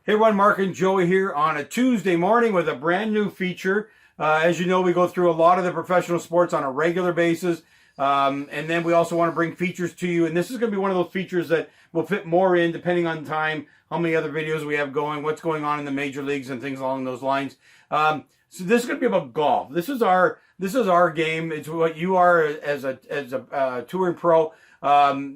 Hey everyone, Mark and Joey here on a Tuesday morning with a brand new feature. As you know, we go through a lot of the professional sports on a regular basis. And then we also want to bring features to you. And this is going to be one of those features that will fit more in depending on time, how many other videos we have going, what's going on in the major leagues and things along those lines. So this is going to be about golf. This is our game. It's what you are as a touring pro.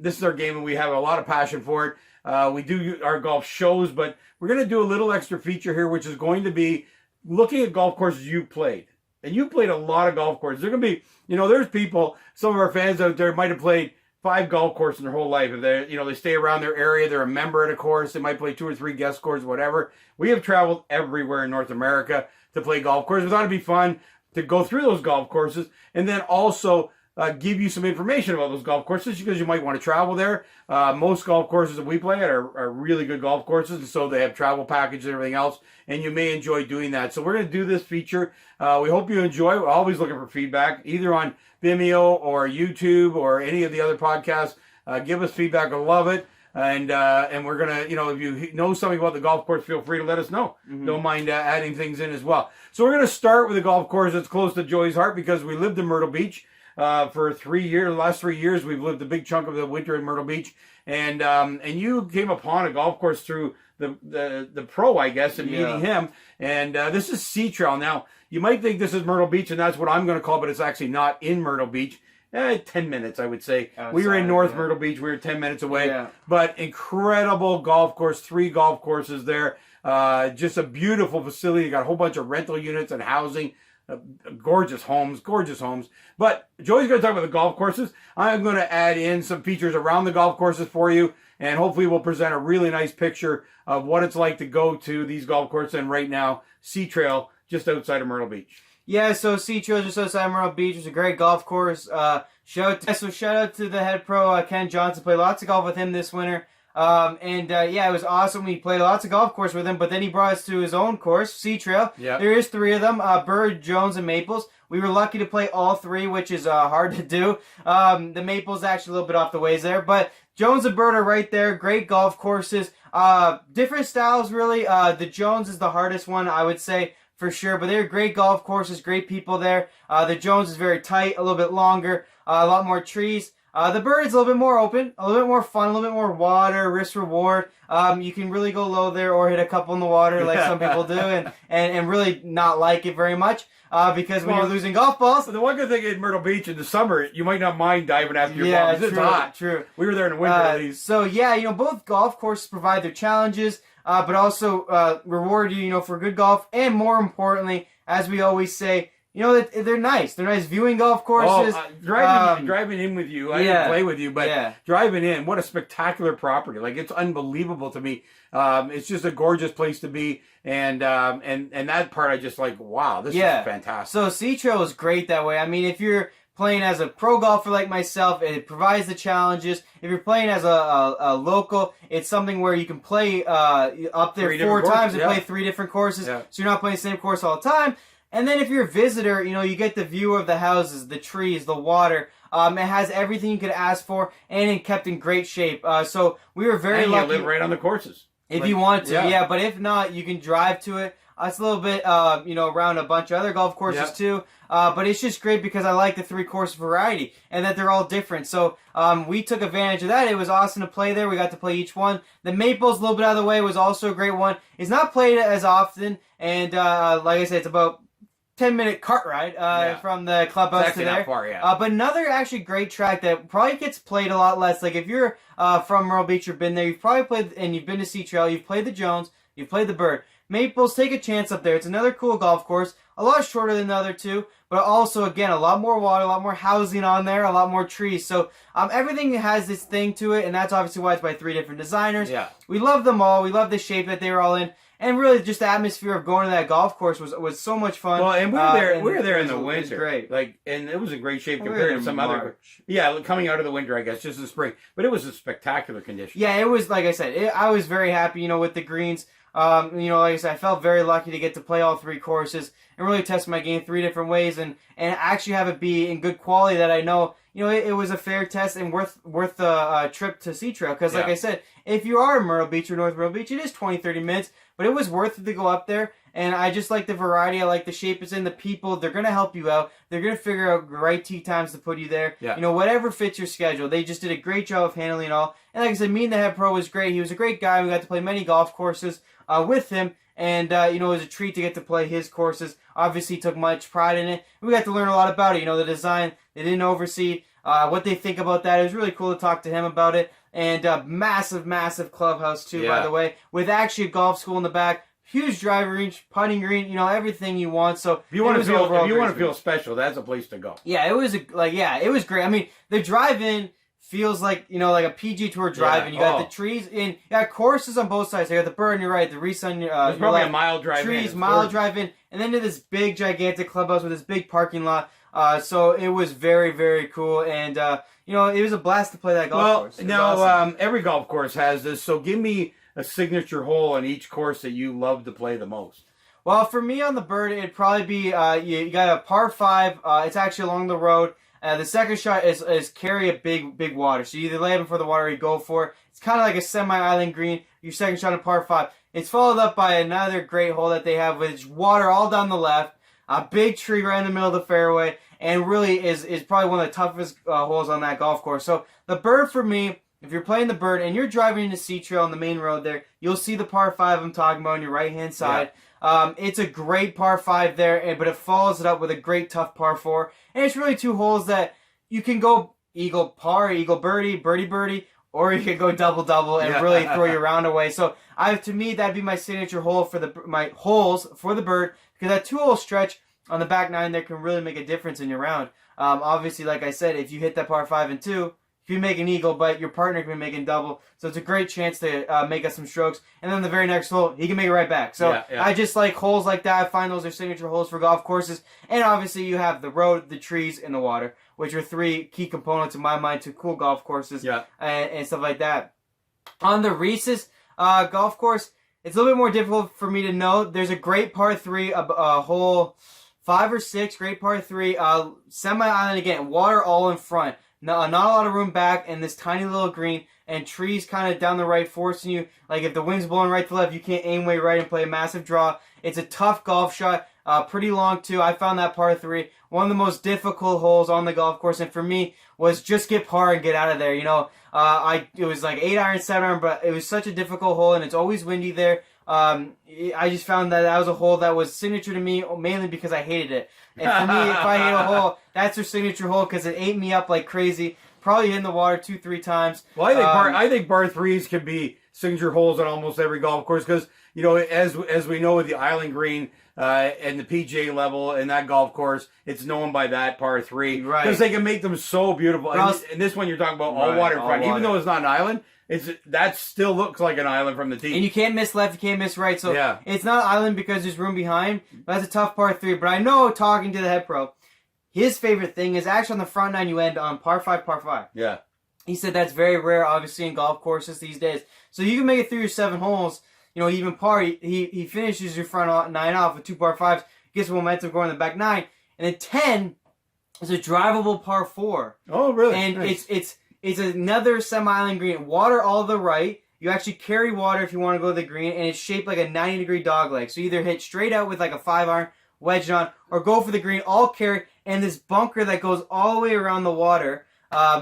This is our game and we have a lot of passion for it. We do our golf shows, but we're going to do a little extra feature here, which is going to be looking at golf courses you played. And you played a lot of golf courses. There's going to be, there's people, some of our fans out there might have played 5 golf courses in their whole life. If they, they stay around their area, they're a member at a course, they might play 2 or 3 guest courses, whatever. We have traveled everywhere in North America to play golf courses. We thought it'd be fun to go through those golf courses and then also give you some information about those golf courses because you might want to travel there. Most golf courses that we play at are really good golf courses, and so they have travel packages and everything else, and you may enjoy doing that. So we're going to do this feature. We hope you enjoy. We're always looking for feedback, either on Vimeo or YouTube or any of the other podcasts. Give us feedback. I love it. And we're going to, if you know something about the golf course, feel free to let us know. Don't mind adding things in as well. So we're going to start with a golf course that's close to Joey's heart because we lived in Myrtle Beach. For 3 years, the last 3 years, we've lived a big chunk of the winter in Myrtle Beach, and you came upon a golf course through the pro, I guess, and meeting him. And this is Sea Trail. Now, you might think this is Myrtle Beach, and that's what I'm going to call, but it's actually not in Myrtle Beach. 10 minutes, I would say. Outside, we were in North Myrtle Beach. We were 10 minutes away, but incredible golf course. 3 golf courses there. Just a beautiful facility. You got a whole bunch of rental units and housing. Gorgeous homes. But Joey's going to talk about the golf courses. I'm going to add in some features around the golf courses for you, and hopefully we'll present a really nice picture of what it's like to go to these golf courses. And right now, Sea Trail, just outside of Myrtle Beach. Yeah, so Sea Trail just outside Myrtle Beach. It's a great golf course. Shout out to the head pro, Ken Johnson. Played lots of golf with him this winter. It was awesome. We played lots of golf course with him, but then he brought us to his own course, Sea Trail. Yep. There is 3 of them, Bird, Jones, and Maples. We were lucky to play all 3, which is hard to do. The Maples actually a little bit off the ways there, but Jones and Bird are right there. Great golf courses. Different styles, really. The Jones is the hardest one, I would say, for sure, but they're great golf courses, great people there. The Jones is very tight, a little bit longer, a lot more trees. The Bird is a little bit more open, a little bit more fun, a little bit more water, risk reward. You can really go low there or hit a couple in the water like some people do and really not like it very much because when you're losing golf balls. The one good thing in Myrtle Beach in the summer, you might not mind diving after your ball. It's hot. True. We were there in the winter at least. So, both golf courses provide their challenges, but also reward you, for good golf. And more importantly, as we always say, they're nice. They're nice viewing golf courses. Driving in with you. I didn't play with you, but driving in, what a spectacular property. Like, it's unbelievable to me. It's just a gorgeous place to be. And that part I just like, wow, this is fantastic. So Sea Trail is great that way. I mean, if you're playing as a pro golfer like myself, it provides the challenges. If you're playing as a local, it's something where you can play up there 4 times and play 3 different courses. So you're not playing the same course all the time. And then if you're a visitor, you get the view of the houses, the trees, the water. It has everything you could ask for, and it kept in great shape. So we were very lucky. You live right on the courses. If you want to, but if not, you can drive to it. It's a little bit, around a bunch of other golf courses too. But it's just great because I like the 3-course variety and that they're all different. So we took advantage of that. It was awesome to play there. We got to play each one. The Maples, a little bit out of the way, was also a great one. It's not played as often, and like I said, it's about 10-minute cart ride from the clubhouse to there. Not far, but another actually great track that probably gets played a lot less. Like if you're from Myrtle Beach, you've been there, you've probably played, and you've been to Sea Trail, you've played the Jones, you've played the Bird. Maples, take a chance up there. It's another cool golf course, a lot shorter than the other 2, but also, again, a lot more water, a lot more housing on there, a lot more trees. So everything has this thing to it, and that's obviously why it's by 3 different designers. We love them all. We love the shape that they were all in. And really, just the atmosphere of going to that golf course was so much fun. Well, and we were there in the winter. It was great. And it was in great shape compared to some other. Yeah, coming out of the winter, I guess, just in the spring. But it was a spectacular condition. Yeah, it was, like I said, I was very happy, with the greens. Like I said, I felt very lucky to get to play all 3 courses and really test my game 3 different ways and actually have it be in good quality that I know, it was a fair test and worth the trip to Sea Trail. Because, like Yeah. I said, if you are in Myrtle Beach or North Myrtle Beach, it is 20, 30 minutes, but it was worth it to go up there. And I just like the variety. I like the shape it's in. The people, they're going to help you out. They're going to figure out the right tee times to put you there. Yeah. Whatever fits your schedule. They just did a great job of handling it all. And like I said, meeting the head pro was great. He was a great guy. We got to play many golf courses with him. And, it was a treat to get to play his courses. Obviously, he took much pride in it. We got to learn a lot about it. The design, they didn't oversee what they think about that. It was really cool to talk to him about it. And massive, massive clubhouse, too, by the way, with actually a golf school in the back. Huge driving range, putting green, everything you want. So if you want to feel special, that's a place to go. Yeah, it was it was great. I mean, the drive-in feels like like a PG Tour drive-in. You got the trees in, you got courses on both sides. You got the bird on your right, the Reese on your It's probably a mile drive-in. Trees, mile drive-in, and then to this big, gigantic clubhouse with this big parking lot. So it was very, very cool, and it was a blast to play that golf course. Now awesome. every golf course has this. So give me a signature hole on each course that you love to play the most. Well, for me on the bird, it'd probably be you got a par 5. It's actually along the road. The second shot is carry a big water. So you either lay it before the water or you go for it. It's kind of like a semi-island green. Your second shot on par 5. It's followed up by another great hole that they have with water all down the left, a big tree right in the middle of the fairway, and really is probably one of the toughest holes on that golf course. So the bird for me, if you're playing the bird and you're driving into Sea Trail on the main road there, you'll see the par 5 I'm talking about on your right-hand side. Yeah. It's a great par 5 there, but it follows it up with a great tough par 4. And it's really two holes that you can go eagle par, eagle birdie, birdie, or you can go double and really throw your round away. So to me, that'd be my signature hole for my holes for the bird, because that 2-hole stretch on the back 9 there can really make a difference in your round. Obviously, like I said, if you hit that par 5 and 2, you can make an eagle, but your partner can be making double. So it's a great chance to make us some strokes. And then the very next hole, he can make it right back. So I just like holes like that. I find those are signature holes for golf courses. And obviously you have the road, the trees, and the water, which are 3 key components in my mind to cool golf courses and stuff like that. On the Reese's golf course, it's a little bit more difficult for me to know. There's a great par 3, hole 5 or 6, great par 3, semi-island again, water all in front. Not a lot of room back, and this tiny little green, and trees kind of down the right forcing you. Like if the wind's blowing right to left, you can't aim way right and play a massive draw. It's a tough golf shot, pretty long too. I found that par 3 one of the most difficult holes on the golf course, and for me was just get par and get out of there. It was like 8-iron, 7-iron, but it was such a difficult hole, and it's always windy there. I just found that was a hole that was signature to me, mainly because I hated it. And for me, if I hate a hole, that's their signature hole because it ate me up like crazy. Probably hit in the water 2-3 times. Well, I think par 3s can be signature holes on almost every golf course because as we know with the Island Green and the PGA level and that golf course, it's known by that par 3 because they can make them so beautiful. And this one you're talking about all water in front, even though it's not an island. That still looks like an island from the tee. And you can't miss left, you can't miss right. So it's not an island because there's room behind. But that's a tough par 3. But I know, talking to the head pro, his favorite thing is actually on the front 9 you end on par 5, par 5. Yeah. He said that's very rare, obviously, in golf courses these days. So you can make it through your 7 holes. Even par, he finishes your front 9 off with 2 par 5s, gets momentum going in the back 9. And then 10 is a drivable par 4. Oh, really? And nice. It's another semi-island green. Water all to the right. You actually carry water if you want to go to the green, and it's shaped like a 90-degree dogleg. So either hit straight out with like a 5-iron, wedge on, or go for the green, all carry, and this bunker that goes all the way around the water.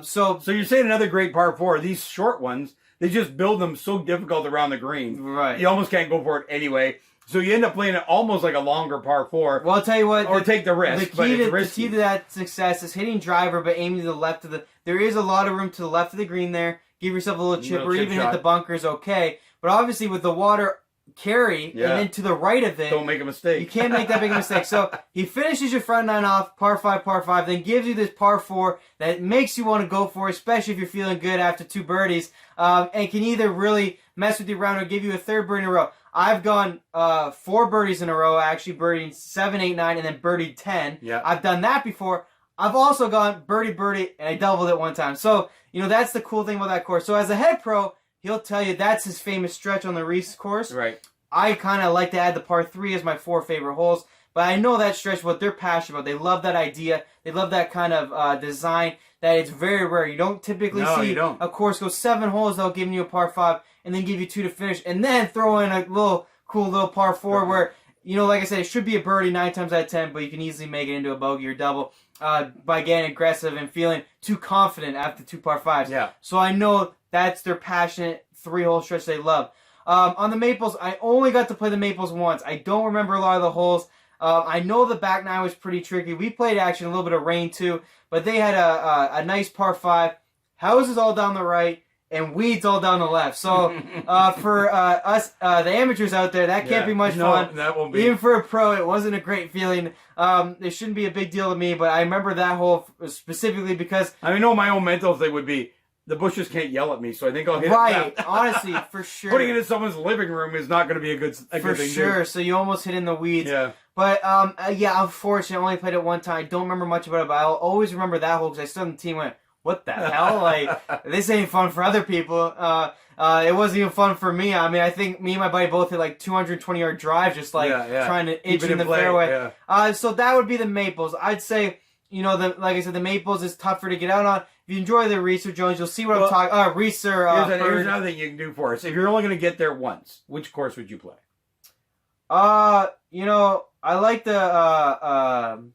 So you're saying another great par 4. These short ones, they just build them so difficult around the green. Right. You almost can't go for it anyway. So you end up playing it almost like a longer par 4. Well, I'll tell you what. Or take the risk, but it's risky. The key to that success is hitting driver, but aiming to the left of the... There is a lot of room to the left of the green there. Give yourself a little chip, or even hit the bunkers, okay. But obviously with the water carry, and then to the right of it... Don't make a mistake. You can't make that big a mistake. So he finishes your front 9 off, par 5, then gives you this par 4 that makes you want to go for it, especially if you're feeling good after 2 birdies, and can either really mess with your round or give you a 3rd birdie in a row. I've gone 4 birdies in a row, actually birdieing 7, 8, 9, and then birdied 10. Yeah. I've done that before. I've also gone birdie, and I doubled it one time. So, that's the cool thing about that course. So as a head pro, he'll tell you that's his famous stretch on the Reese course. Right. I kind of like to add the par 3 as my 4 favorite holes. But I know that stretch, what they're passionate about. They love that idea. They love that kind of design that it's very rare. You don't typically No, see you don't. a course go 7 holes, they'll give you a par 5, and then give you 2 to finish, and then throw in a little cool little par 4 where, you know, like I said, it should be a birdie 9 times out of 10, but you can easily make it into a bogey or double by getting aggressive and feeling too confident after 2 par 5s. Yeah. So I know that's their passionate 3-hole stretch they love. On the Maples, I only got to play the Maples once. I don't remember a lot of the holes. I know the back 9 was pretty tricky. We played actually a little bit of rain too, but they had a nice par 5, houses all down the right, and weeds all down the left. So for us, the amateurs out there, that can't be much fun. That won't be. Even for a pro, it wasn't a great feeling. It shouldn't be a big deal to me, but I remember that hole specifically because I know my own mental thing would be, the bushes can't yell at me, so I think I'll hit it right, back. honestly, for sure. Putting it in someone's living room is not going to be a good thing for to sure. do. So you almost hit in the weeds. Yeah. But yeah, unfortunately, I only played it one time. I don't remember much about it, but I'll always remember that hole because I stood on the team and went, "What the hell? Like, this ain't fun for other people." It wasn't even fun for me. I mean, I think me and my buddy both hit like 220-yard drive, just like trying to inch in the fairway. So that would be the Maples. I'd say, you know, like I said, the Maples is tougher to get out on. If you enjoy the Reese or Jones, you'll see what I'm talking. Reese or here's another thing you can do for us. If you're only going to get there once, which course would you play? You know, I like the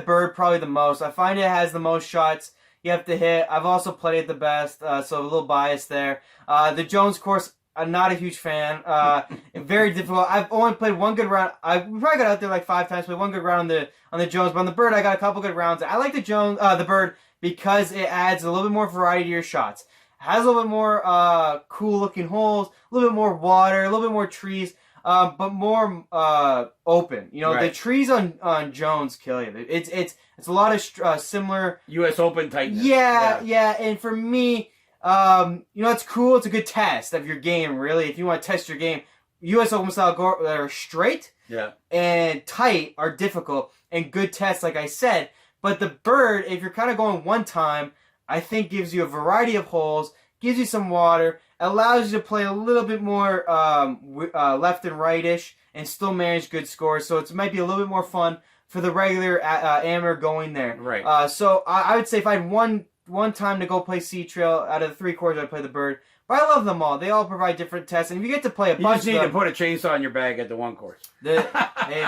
Bird probably the most. I find it has the most shots you have to hit. I've also played it the best, so a little bias there. The Jones course, I'm not a huge fan. Very difficult. I've only played one good round. We probably got out there like 5 times. Played one good round on the Jones, but on the Bird, I got a couple good rounds. I like the Bird because it adds a little bit more variety to your shots. It has a little bit more cool looking holes, a little bit more water, a little bit more trees. But more open. You know, the trees on Jones kill you. It's a lot of similar U.S. Open tightness. Yeah. And for me, you know, it's cool. It's a good test of your game, really. If you want to test your game, U.S. Open style that are straight and tight are difficult and good tests, like I said. But the Bird, if you're kind of going one time, I think gives you a variety of holes, gives you some water, allows you to play a little bit more left and right-ish and still manage good scores. So it might be a little bit more fun for the regular amateur going there. Right. So I would say if I had one time to go play Sea Trail out of the 3 courses, I'd play the Bird. But I love them all. They all provide different tests. And if you get to play a bunch You of just need them, to put a chainsaw in your bag at the one course. Hey,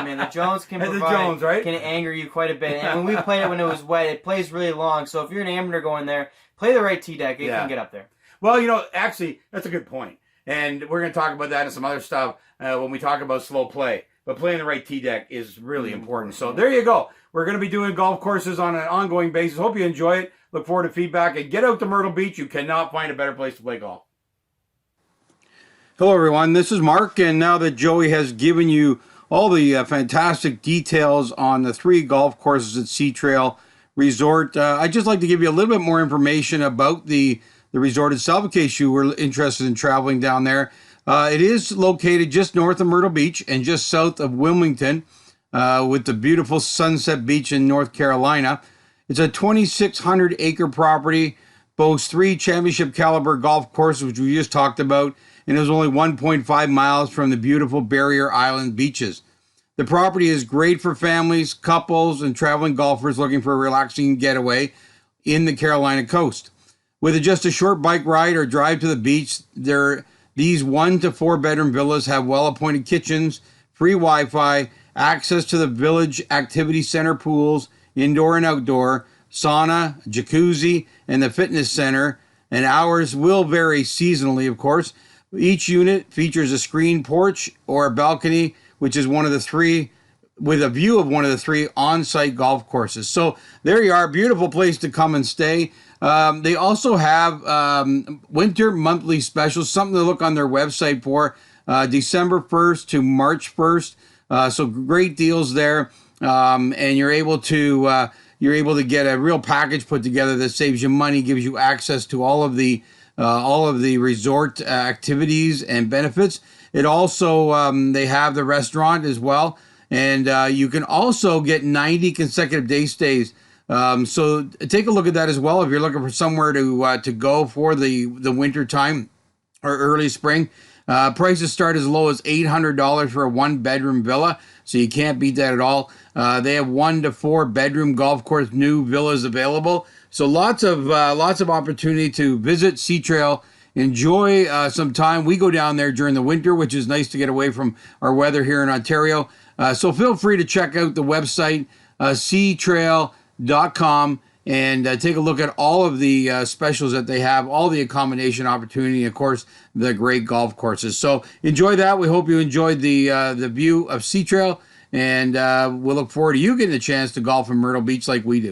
man, the Jones can provide, the Jones, right? can anger you quite a bit. And when we played it when it was wet, it plays really long. So if you're an amateur going there, play the right tee deck. It can get up there. Well, you know, actually, that's a good point. And we're going to talk about that and some other stuff when we talk about slow play. But playing the right tee deck is really important. So there you go. We're going to be doing golf courses on an ongoing basis. Hope you enjoy it. Look forward to feedback. And get out to Myrtle Beach. You cannot find a better place to play golf. Hello, everyone. This is Mark. And now that Joey has given you all the fantastic details on the 3 golf courses at Sea Trail Resort, I'd just like to give you a little bit more information about the resort itself in case you were interested in traveling down there. It is located just north of Myrtle Beach and just south of Wilmington with the beautiful Sunset Beach in North Carolina. It's a 2,600-acre property, boasts 3 championship caliber golf courses, which we just talked about, and is only 1.5 miles from the beautiful Barrier Island beaches. The property is great for families, couples, and traveling golfers looking for a relaxing getaway in the Carolina coast. With just a short bike ride or drive to the beach, these 1 to 4 bedroom villas have well-appointed kitchens, free Wi-Fi, access to the village activity center pools, indoor and outdoor, sauna, jacuzzi, and the fitness center, and hours will vary seasonally, of course. Each unit features a screened porch or a balcony, which is one of the 3, with a view of one of the 3 on-site golf courses. So there you are, beautiful place to come and stay. They also have winter monthly specials, something to look on their website for, December 1st to March 1st. So great deals there, and you're able to get a real package put together that saves you money, gives you access to all of the resort activities and benefits. It also they have the restaurant as well, and you can also get 90 consecutive day stays. So take a look at that as well if you're looking for somewhere to go for the winter time or early spring. Prices start as low as $800 for a 1-bedroom villa, so you can't beat that at all. They have 1 to 4 bedroom golf course new villas available, So lots of opportunity to visit Sea Trail. Enjoy some time. We go down there during the winter, which is nice to get away from our weather here in Ontario. So feel free to check out the website, seatrail.com, and take a look at all of the specials that they have, all the accommodation opportunity, and of course, the great golf courses. So enjoy that. We hope you enjoyed the view of Sea Trail, and we'll look forward to you getting a chance to golf in Myrtle Beach like we do.